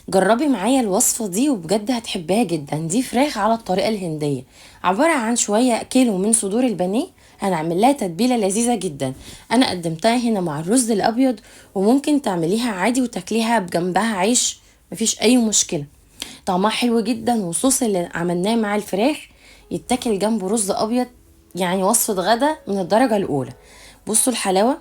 جربي معايا الوصفة دي وبجد هتحبها جدا. دي فراخ على الطريقة الهندية، عبارة عن شوية كيلو من صدور البانيه. هنعمل لها تتبيلة لذيذة جدا. انا قدمتها هنا مع الرز الابيض، وممكن تعمليها عادي وتاكليها بجنبها عيش، مفيش اي مشكلة. طعمها حلو جدا، والصوص اللي عملناه مع الفراخ يتاكل جنبه رز ابيض. يعني وصفة غدا من الدرجة الاولى. بصوا الحلاوة.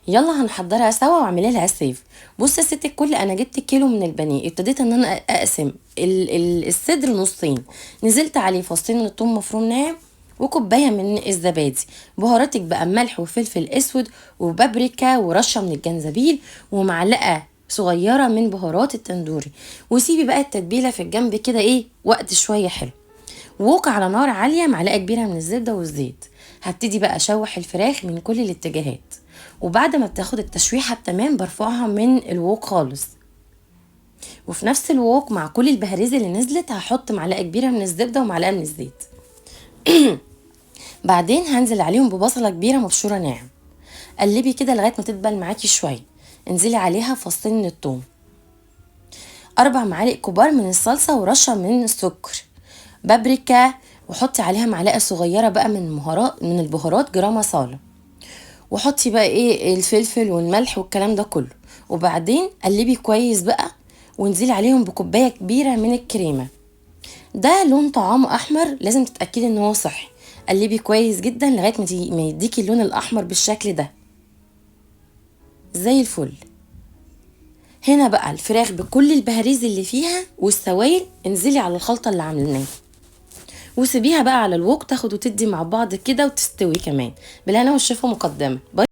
يلا هنحضرها سوا واعملي لها سيف. بص يا ست الكل، انا جبت كيلو من البانيه، ابتديت ان انا اقسم الصدر نصين. نزلت عليه فصين من الثوم مفروم ناعم، وكوبايه من الزبادي. بهاراتك بقى ملح وفلفل اسود وبابريكا ورشه من الجنزبيل ومعلقه صغيره من بهارات التندوري. وسيبي بقى التتبيله في الجنب كده وقت شويه حلو. ووك على نار عالية معلقة كبيرة من الزبدة والزيت. هبتدي بقى اشوح الفراخ من كل الاتجاهات، وبعد ما بتاخد التشويحة التمام برفعها من الوok خالص. وفي نفس الوok مع كل البهاريز اللي نزلت هحط معلقة كبيرة من الزبدة ومعلقة من الزيت. بعدين هنزل عليهم ببصلة كبيرة مبشورة ناعم. قلبي كده لغاية ما تدبل معاكي شوية. انزلي عليها فصين من الثوم، 4 معالق كبار من الصلصة ورشة من السكر، بابريكا، وحطي عليها معلقة صغيرة بقى من البهارات جرام مصالة. وحطي بقى الفلفل والملح والكلام ده كله. وبعدين قلبي كويس بقى، وانزلي عليهم بكوباية كبيرة من الكريمة. ده لون طعامه احمر، لازم تتأكدي ان هو صحي. قلبي كويس جدا لغاية ما يديكي اللون الاحمر بالشكل ده زي الفل. هنا بقى الفراخ بكل البهاريز اللي فيها والسوائل، انزلي على الخلطة اللي عملناها وسيبيها بقى على الوك تاخد وتدي مع بعض كده وتستوي كمان. بالهنا والشفا مقدما.